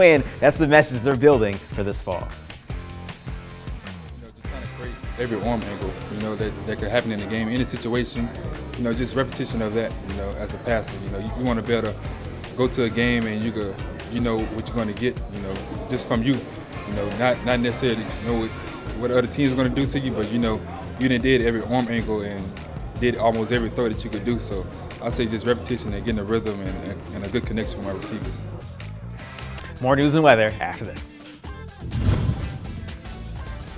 And that's the message they're building for this fall. Just trying to create every arm angle, that could happen in the game, any situation, just repetition of that, as a passer. You want to be able to go to a game and you know what you're going to get, just from you, not necessarily what other teams are going to do to you, but you done did every arm angle and did almost every throw that you could do. So I say just repetition and getting the rhythm and a good connection with my receivers. More news and weather after this.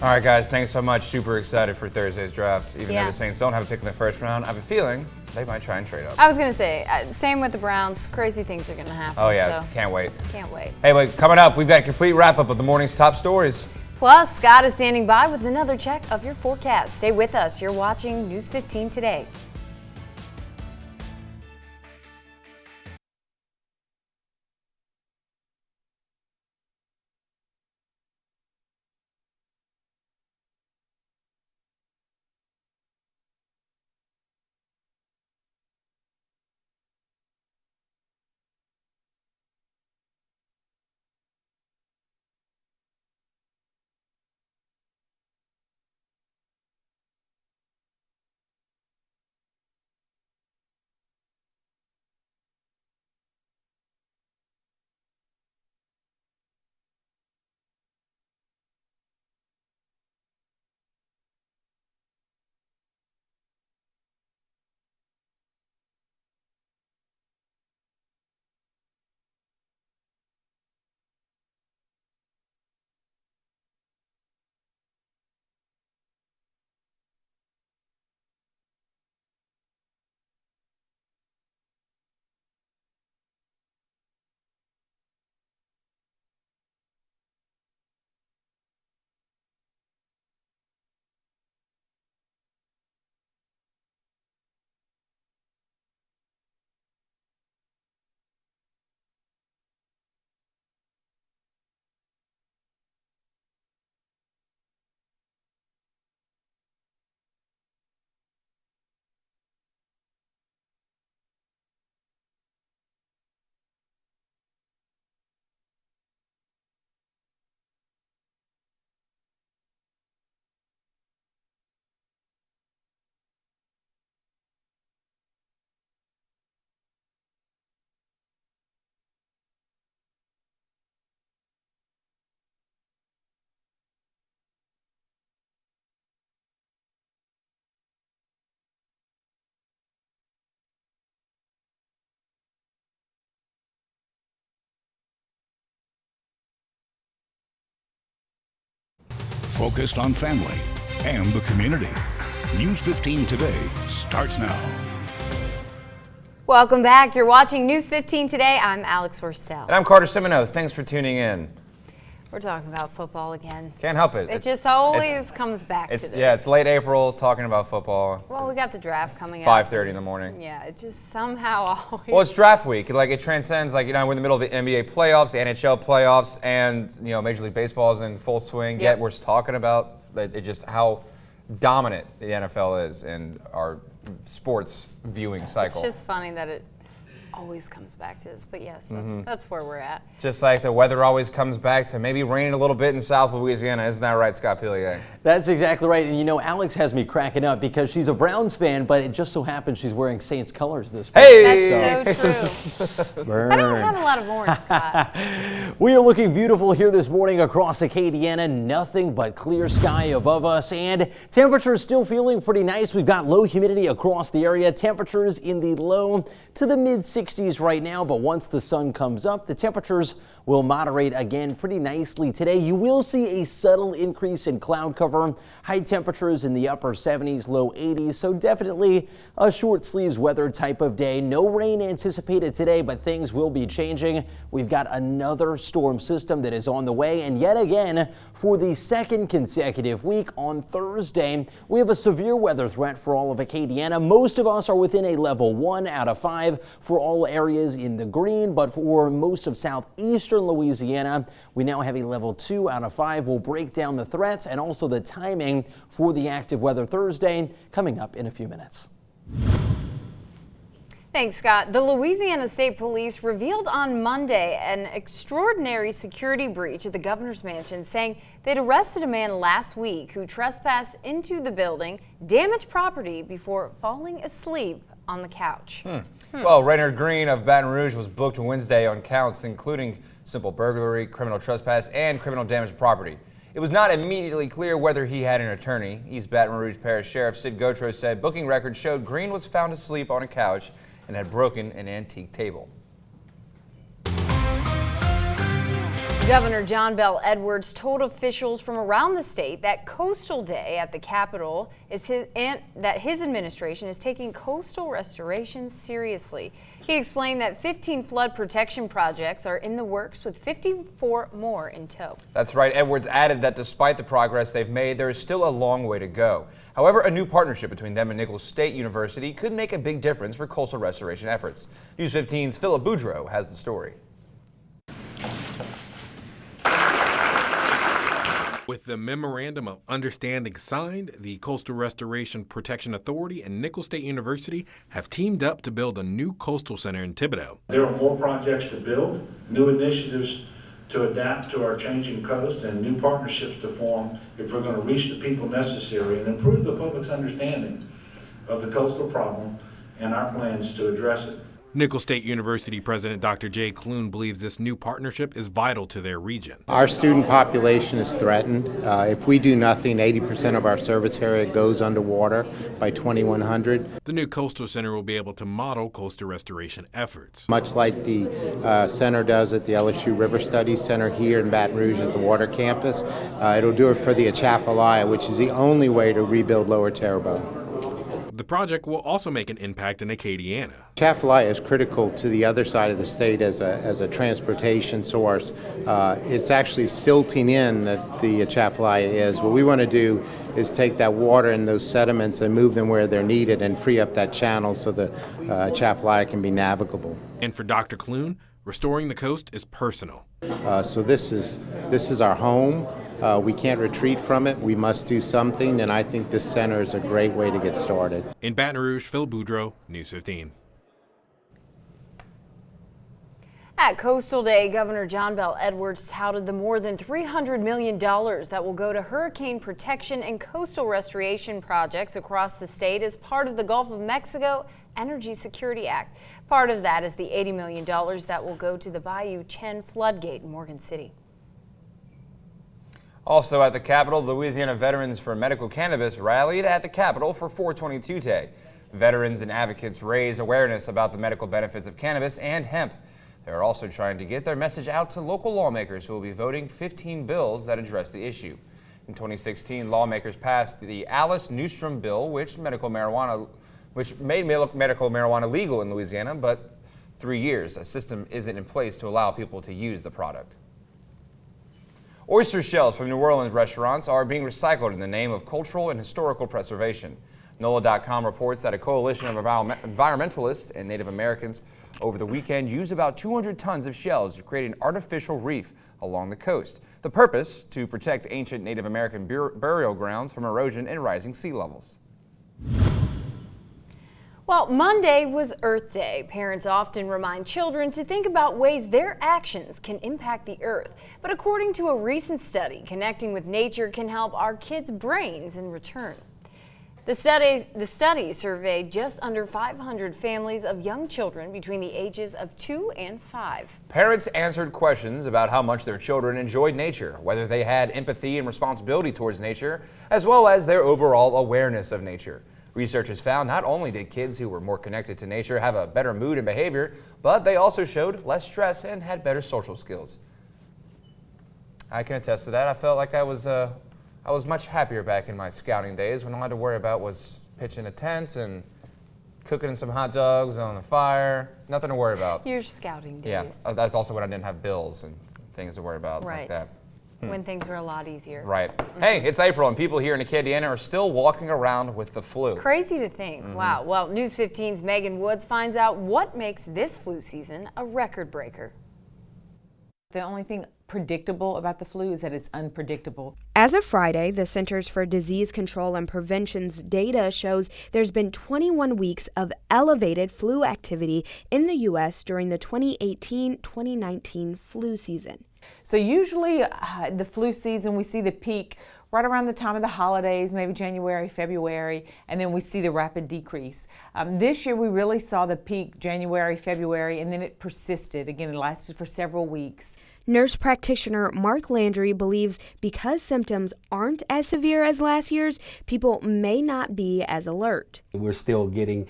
All right, guys, thanks so much. Super excited for Thursday's draft. Even though the Saints don't have a pick in the first round, I have a feeling they might try and trade up. I was going to say, same with the Browns. Crazy things are going to happen. Oh, yeah. So. Can't wait. Can't wait. Hey, but coming up, we've got a complete wrap-up of the morning's top stories. Plus, Scott is standing by with another check of your forecast. Stay with us. You're watching News 15 Today. Focused on family and the community. News 15 Today starts now. Welcome back. You're watching News 15 Today. I'm Alex Horsell. And I'm Carter Simino. Thanks for tuning in. We're talking about football again. Can't help it. It just always comes back to this. Yeah, it's late April, talking about football. Well, we got the draft coming up. 5:30 in the morning. Yeah, it just somehow always. Well, it's draft week. Like, it transcends, we're in the middle of the NBA playoffs, the NHL playoffs, and, Major League Baseball is in full swing. Yet we're talking about just how dominant the NFL is in our sports viewing cycle. It's just funny that it always comes back to this, but yes, that's where we're at. Just like the weather always comes back to maybe raining a little bit in South Louisiana. Isn't that right, Scott Pillier? That's exactly right. And Alex has me cracking up because she's a Browns fan, but it just so happens she's wearing Saints colors this week. Hey! That's so true. I don't have a lot of orange, Scott. We are looking beautiful here this morning across Acadiana. Nothing but clear sky above us, and temperatures still feeling pretty nice. We've got low humidity across the area. Temperatures in the low to the mid 60s right now, but once the sun comes up, the temperatures will moderate again pretty nicely today. You will see a subtle increase in cloud cover. High temperatures in the upper 70s, low 80s, so definitely a short sleeves weather type of day. No rain anticipated today, but things will be changing. We've got another storm system that is on the way, and yet again, for the second consecutive week on Thursday, we have a severe weather threat for all of Acadiana. Most of us are within a level 1 out of 5 for all areas in the green, but for most of southeastern Louisiana, we now have a level 2 out of 5. We'll break down the threats and also the timing for the active weather Thursday coming up in a few minutes. Thanks, Scott. The Louisiana State Police revealed on Monday an extraordinary security breach at the governor's mansion, saying they'd arrested a man last week who trespassed into the building, damaged property before falling asleep on the couch. Well, Raynard Green of Baton Rouge was booked Wednesday on counts including simple burglary, criminal trespass, and criminal damage to property. It was not immediately clear whether he had an attorney. East Baton Rouge Parish Sheriff Sid Gotro said booking records showed Green was found asleep on a couch and had broken an antique table. Governor John Bel Edwards told officials from around the state that Coastal Day at the Capitol is that his administration is taking coastal restoration seriously. He explained that 15 flood protection projects are in the works with 54 more in tow. That's right. Edwards added that despite the progress they've made, there is still a long way to go. However, a new partnership between them and Nicholls State University could make a big difference for coastal restoration efforts. News 15's Philip Boudreau has the story. With the Memorandum of Understanding signed, the Coastal Restoration Protection Authority and Nicholls State University have teamed up to build a new coastal center in Thibodaux. There are more projects to build, new initiatives to adapt to our changing coast, and new partnerships to form if we're going to reach the people necessary and improve the public's understanding of the coastal problem and our plans to address it. Nicholls State University President Dr. Jay Clune believes this new partnership is vital to their region. Our student population is threatened. If we do nothing, 80% of our service area goes underwater by 2100. The new coastal center will be able to model coastal restoration efforts. Much like the center does at the LSU River Studies Center here in Baton Rouge at the water campus, it'll do it for the Atchafalaya, which is the only way to rebuild Lower Terrebonne. The project will also make an impact in Acadiana. Atchafalaya is critical to the other side of the state as a transportation source. It's actually silting in that the Atchafalaya is. What we want to do is take that water and those sediments and move them where they're needed and free up that channel so the Atchafalaya can be navigable. And for Dr. Clune, restoring the coast is personal. So this is our home. We can't retreat from it. We must do something, and I think this center is a great way to get started. In Baton Rouge, Phil Boudreau, News 15. At Coastal Day, Governor John Bel Edwards touted the more than $300 million that will go to hurricane protection and coastal restoration projects across the state as part of the Gulf of Mexico Energy Security Act. Part of that is the $80 million that will go to the Bayou Chen floodgate in Morgan City. Also at the Capitol, Louisiana Veterans for Medical Cannabis rallied at the Capitol for 422 Day. Veterans and advocates raised awareness about the medical benefits of cannabis and hemp. They are also trying to get their message out to local lawmakers who will be voting 15 bills that address the issue. In 2016, lawmakers passed the Alice Newstrom bill, which made medical marijuana legal in Louisiana, but 3 years, a system isn't in place to allow people to use the product. Oyster shells from New Orleans restaurants are being recycled in the name of cultural and historical preservation. NOLA.com reports that a coalition of environmentalists and Native Americans over the weekend used about 200 tons of shells to create an artificial reef along the coast. The purpose, to protect ancient Native American burial grounds from erosion and rising sea levels. Well, Monday was Earth Day. Parents often remind children to think about ways their actions can impact the earth. But according to a recent study, connecting with nature can help our kids' brains in return. The study surveyed just under 500 families of young children between the ages of 2 and 5. Parents answered questions about how much their children enjoyed nature, whether they had empathy and responsibility towards nature, as well as their overall awareness of nature. Researchers found not only did kids who were more connected to nature have a better mood and behavior, but they also showed less stress and had better social skills. I can attest to that. I felt like I was much happier back in my scouting days when all I had to worry about was pitching a tent and cooking some hot dogs on the fire. Nothing to worry about. Your scouting days. Yeah, that's also when I didn't have bills and things to worry about right. like that. When things were a lot easier. Right. Hey, it's April and people here in Acadiana are still walking around with the flu. Crazy to think. Wow. Well, News 15's Megan Woods finds out what makes this flu season a record breaker. The only thing predictable about the flu is that it's unpredictable. As of Friday, the Centers for Disease Control and Prevention's data shows there's been 21 weeks of elevated flu activity in the U.S. during the 2018-2019 flu season. So usually the flu season, we see the peak right around the time of the holidays, maybe January, February, and then we see the rapid decrease. This year we really saw the peak January, February, and then it persisted. Again, it lasted for several weeks. Nurse practitioner Mark Landry believes because symptoms aren't as severe as last year's, people may not be as alert. We're still getting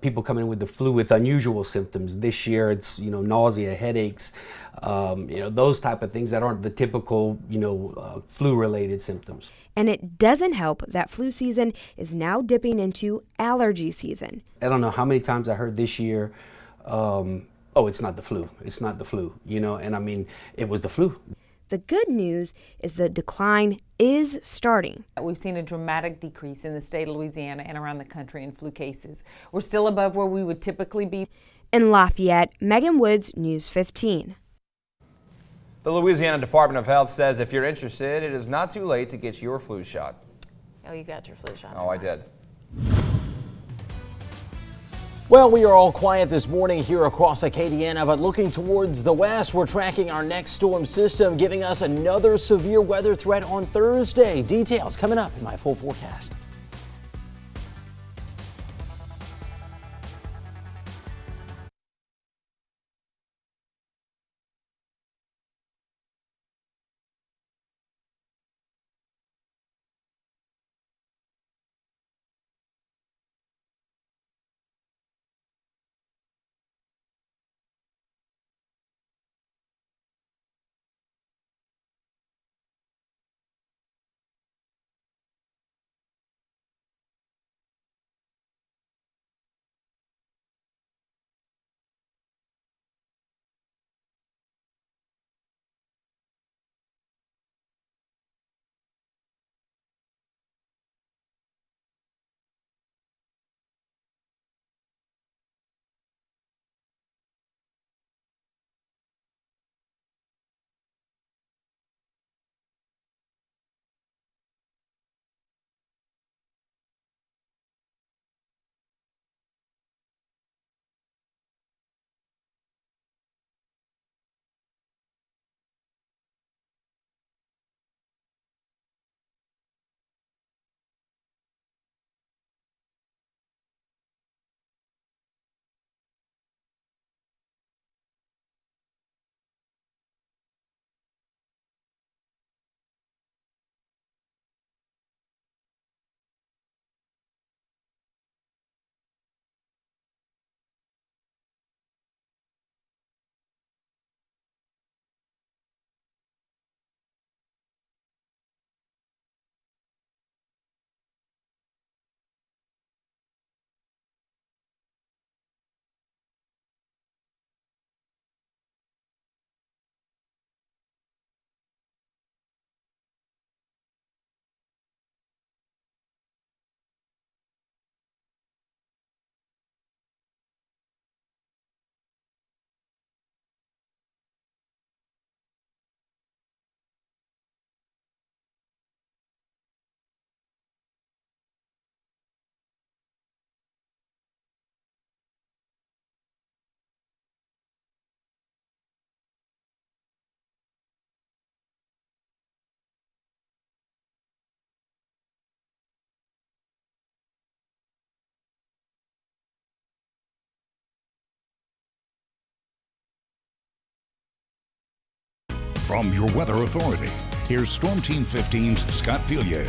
people coming in with the flu with unusual symptoms. This year it's, nausea, headaches, those type of things that aren't the typical, flu-related symptoms. And it doesn't help that flu season is now dipping into allergy season. I don't know how many times I heard this year, oh, it's not the flu. It's not the flu, and I mean, it was the flu. The good news is the decline is starting. We've seen a dramatic decrease in the state of Louisiana and around the country in flu cases. We're still above where we would typically be. In Lafayette, Megan Woods, News 15. The Louisiana Department of Health says if you're interested, it is not too late to get your flu shot. Oh, you got your flu shot. Oh, I did. Well, we are all quiet this morning here across Acadiana, but looking towards the west, we're tracking our next storm system, giving us another severe weather threat on Thursday. Details coming up in my full forecast. From your weather authority, here's Storm Team 15's Scott Villiers.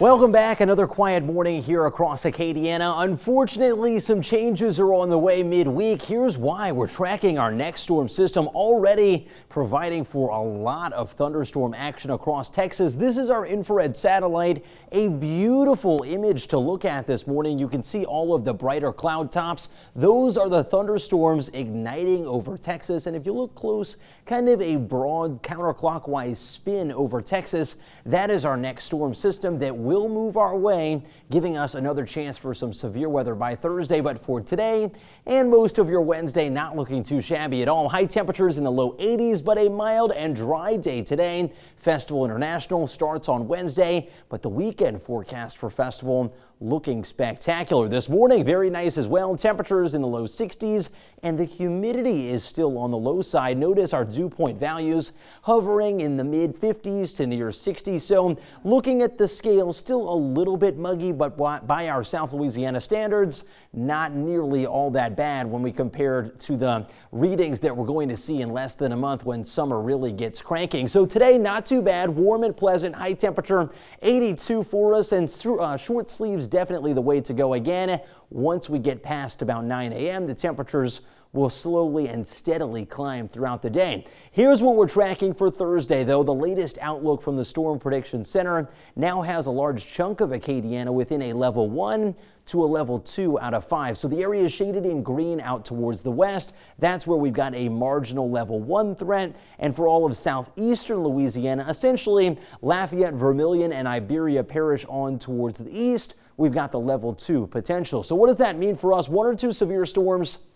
Welcome back. Another quiet morning here across Acadiana. Unfortunately, some changes are on the way midweek. Here's why. We're tracking our next storm system, already providing for a lot of thunderstorm action across Texas. This is our infrared satellite. A beautiful image to look at this morning. You can see all of the brighter cloud tops. Those are the thunderstorms igniting over Texas. And if you look close, kind of a broad counterclockwise spin over Texas. That is our next storm system that will move our way, giving us another chance for some severe weather by Thursday. But for today and most of your Wednesday, not looking too shabby at all. High temperatures in the low 80s, but a mild and dry day today. Festival International starts on Wednesday, but the weekend forecast for Festival looking spectacular. This morning, very nice as well. Temperatures in the low 60s, and the humidity is still on the low side. Notice our dew point values hovering in the mid 50s to near 60. So looking at the scale, still a little bit muggy, but by our South Louisiana standards, not nearly all that bad when we compare to the readings that we're going to see in less than a month when summer really gets cranking. So today, not too bad. Warm and pleasant. High temperature 82 for us, and short sleeves definitely the way to go again. Once we get past about 9 a.m., the temperatures will slowly and steadily climb throughout the day. Here's what we're tracking for Thursday, though. The latest outlook from the Storm Prediction Center now has a large chunk of Acadiana within a level 1 to a level 2 out of 5. So the area is shaded in green out towards the west. That's where we've got a marginal level 1 threat. And for all of southeastern Louisiana, essentially Lafayette, Vermilion, and Iberia Parish on towards the east, we've got the level 2 potential. So what does that mean for us? 1 or 2 severe storms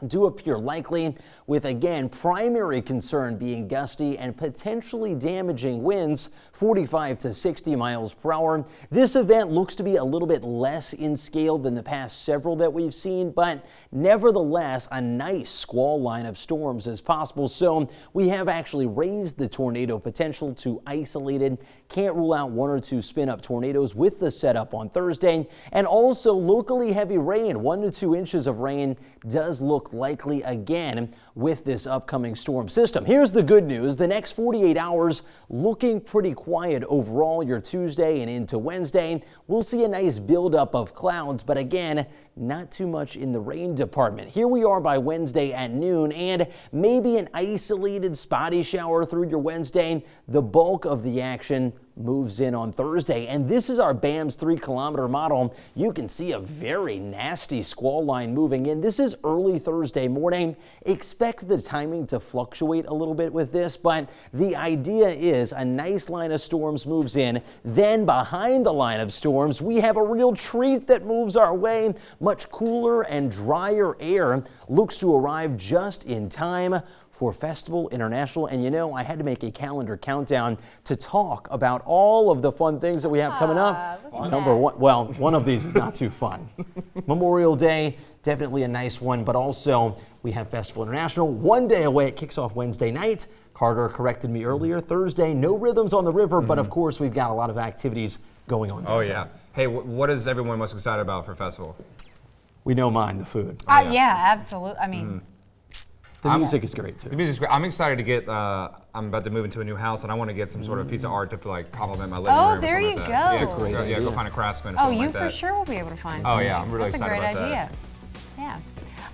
do appear likely, with again primary concern being gusty and potentially damaging winds 45 to 60 miles per hour. This event looks to be a little bit less in scale than the past several that we've seen, but nevertheless a nice squall line of storms is possible. So we have actually raised the tornado potential to isolated. Can't rule out 1 or 2 spin up tornadoes with the setup on Thursday, and also locally heavy rain. 1 to 2 inches of rain does look likely again with this upcoming storm system. Here's the good news. The next 48 hours looking pretty quiet overall. Your Tuesday and into Wednesday, we'll see a nice buildup of clouds, but again, not too much in the rain department. Here we are by Wednesday at noon, and maybe an isolated spotty shower through your Wednesday. The bulk of the action moves in on Thursday, and this is our BAMS 3-kilometer model. You can see a very nasty squall line moving in. This is early Thursday morning. Expect the timing to fluctuate a little bit with this, but the idea is a nice line of storms moves in. Then behind the line of storms, we have a real treat that moves our way. Much cooler and drier air looks to arrive just in time for Festival International. And you know, I had to make a calendar countdown to talk about all of the fun things that we have coming up. Number one, well, one of these is not too fun. Memorial Day, definitely a nice one, but also we have Festival International 1 day away. It kicks off Wednesday night. Carter corrected me earlier. Thursday, no rhythms on the river, but of course we've got a lot of activities going on downtown. Oh yeah. Hey, what is everyone most excited about for Festival? We know mine, the food. Yeah, absolutely. I mean, The music is great too. The music's great. I'm excited to get. I'm about to move into a new house, and I want to get some sort of piece of art to like complement my living room. Oh, there or you something go. like that. That's a great idea. Go find a craftsman or oh, something you like that. for sure will be able to find Oh something. yeah, I'm really That's excited a great about idea. that. Yeah.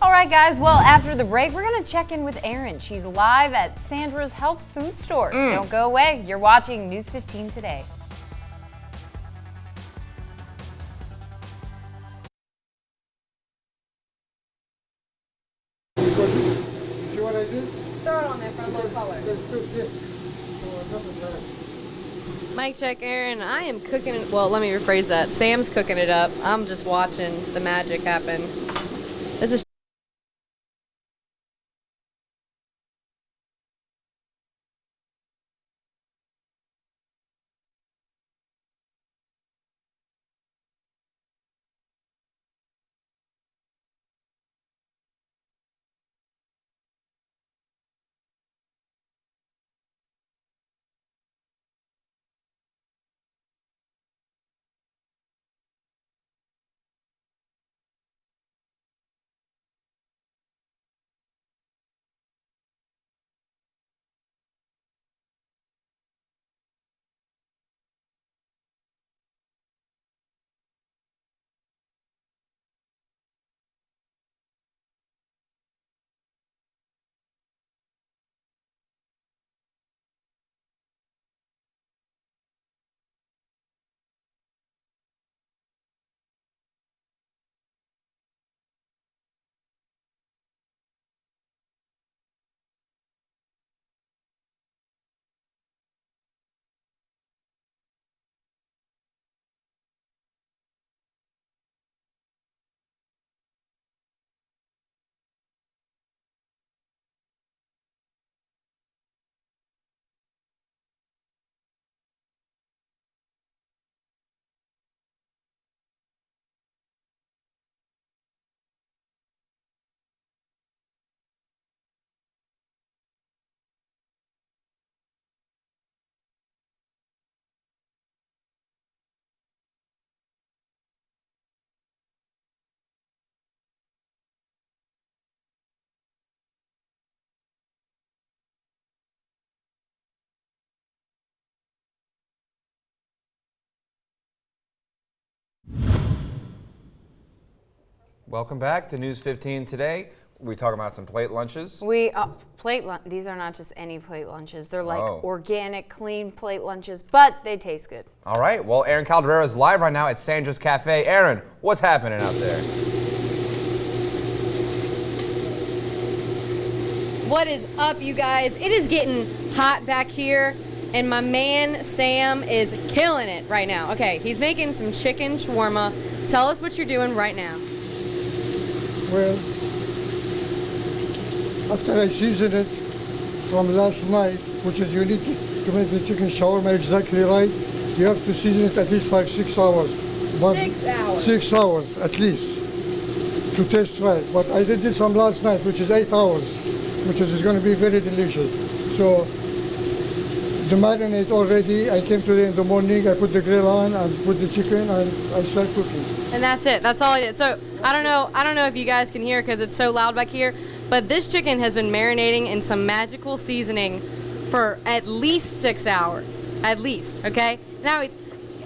All right, guys. Well, after the break, we're going to check in with Erin. She's live at Sandra's Health Food Store. Don't go away. You're watching News 15 Today. Throw it on there for a low color. Mic check, Aaron. I am cooking it. Well, let me rephrase that. Sam's cooking it up. I'm just watching the magic happen. This is Welcome back to News 15 today. We talking about some plate lunches. These are not just any plate lunches. They're like organic, clean plate lunches, but they taste good. All right. Well, Aaron Calderera is live right now at Sandra's Cafe. Aaron, what's happening out there? What is up, you guys? It is getting hot back here, and my man Sam is killing it right now. Okay, he's making some chicken shawarma. Tell us what you're doing right now. Well, after I season it from last night, which is you need to make the chicken shawarma exactly right, you have to season it at least 5-6 hours. 6 hours? 6 hours at least to taste right. But I did this from last night, which is 8 hours, which is going to be very delicious. So the marinade already, I came today in the morning, I put the grill on and put the chicken and I start cooking. And that's it. That's all I did. So I don't know if you guys can hear because it's so loud back here, but this chicken has been marinating in some magical seasoning for at least 6 hours. At least, okay? Now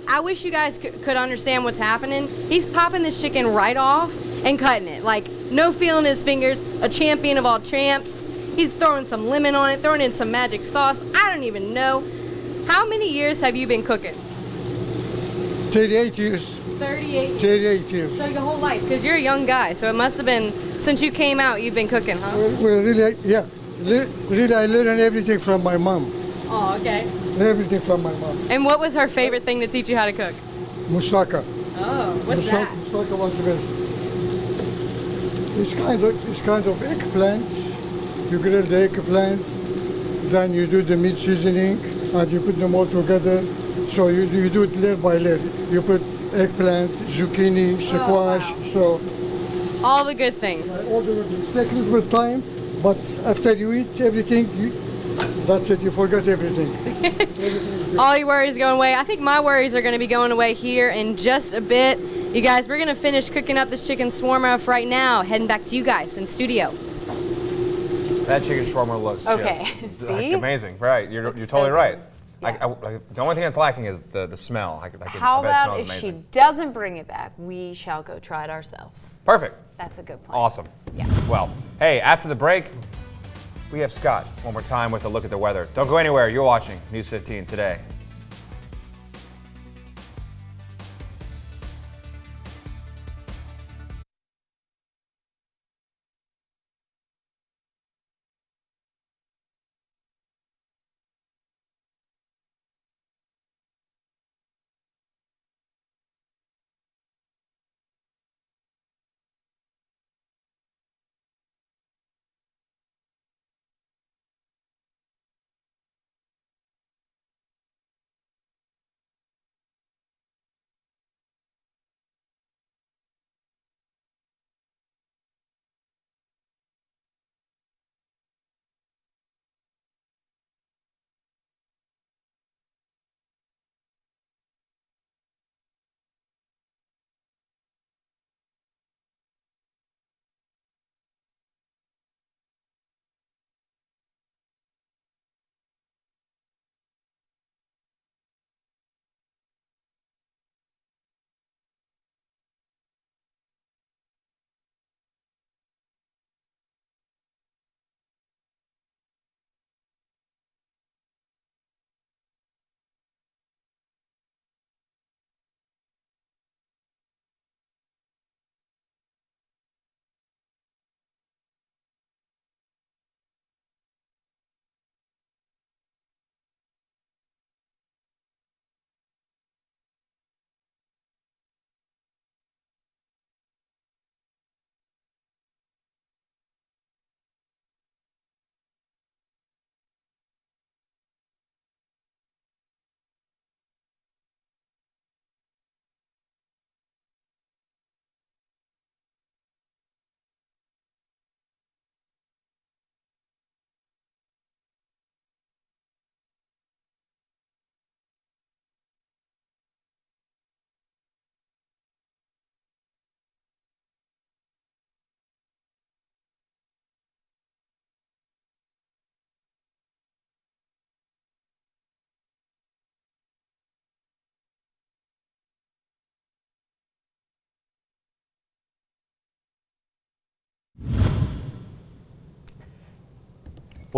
I wish you guys could understand what's happening. He's popping this chicken right off and cutting it. Like, no feeling his fingers, a champion of all champs. He's throwing some lemon on it, throwing in some magic sauce. I don't even know. How many years have you been cooking? 38 years. 38 years. So your whole life, because you're a young guy, so it must have been, since you came out, you've been cooking, huh? Well, really, yeah. Really, I learned everything from my mom. Oh, okay. Everything from my mom. And what was her favorite thing to teach you how to cook? Moussaka. Oh, what's that? Moussaka was the best. It's kind of eggplant. You grill the eggplant, then you do the meat seasoning, and you put them all together. So you do it layer by layer. You put eggplant, zucchini, squash, so. All the good things. All the good things. Take a little bit of time, but after you eat everything, that's it, you forget everything. All your worries going away. I think my worries are going to be going away here in just a bit. You guys, we're going to finish cooking up this chicken shawarma right now. Heading back to you guys in studio. That chicken shawarma looks just like amazing. Right, you're totally right. Yeah. The only thing that's lacking is the smell. How about if she doesn't bring it back, we shall go try it ourselves. Perfect. That's a good plan. Awesome. Yeah. Well, hey, after the break, we have Scott one more time with a look at the weather. Don't go anywhere. You're watching News 15 today.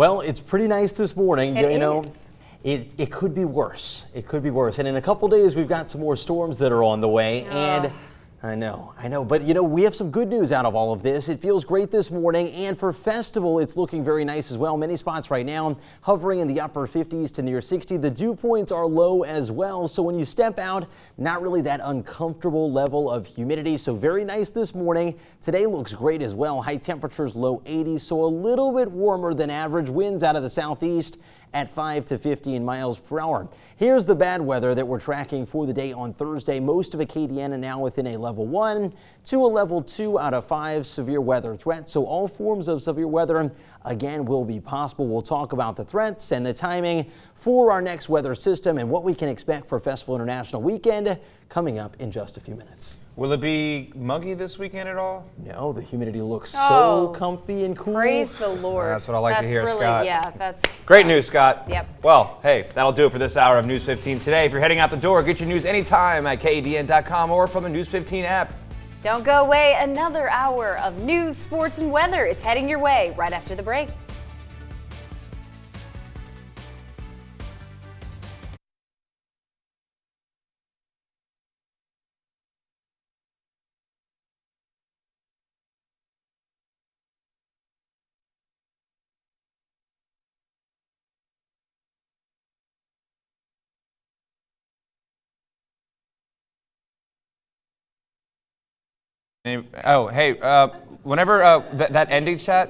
Well, it's pretty nice this morning. It you know, is. it could be worse. It could be worse. And in a couple days, we've got some more storms that are on the way. And I know. But, you know, we have some good news out of all of this. It feels great this morning. And for festival, it's looking very nice as well. Many spots right now hovering in the upper 50s to near 60. The dew points are low as well. So when you step out, not really that uncomfortable level of humidity. So very nice this morning. Today looks great as well. High temperatures, low 80s. So a little bit warmer than average. Winds out of the southeast at 5 to 15 miles per hour. Here's the bad weather that we're tracking for the day on Thursday. Most of Acadiana now within a level 1 to a level 2 out of 5 severe weather threat. So all forms of severe weather again will be possible. We'll talk about the threats and the timing for our next weather system and what we can expect for Festival International Weekend coming up in just a few minutes. Will it be muggy this weekend at all? No, the humidity looks so comfy and cool. Praise the Lord. That's what I like to hear, really, Scott. Yeah, that's great news, Scott. Yep. Well, hey, that'll do it for this hour of News 15 today. If you're heading out the door, get your news anytime at kadn.com or from the News 15 app. Don't go away. Another hour of news, sports, and weather. It's heading your way right after the break. Oh, hey, whenever that ending chat,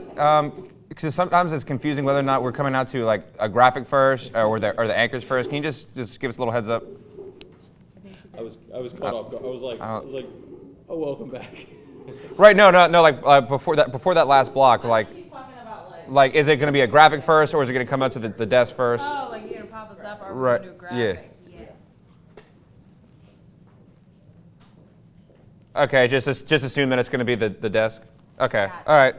because sometimes it's confusing whether or not we're coming out to like a graphic first or the anchors first. Can you just give us a little heads up? I was caught off. I was like, oh, welcome back. Right? No. Like before that last block, like is it going to be a graphic first or is it going to come out to the desk first? Oh, like you're gonna pop us up or Right. we're gonna do a graphic? Yeah. Okay, just assume that it's going to be the desk. Okay, all right.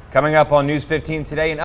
Coming up on News 15 today,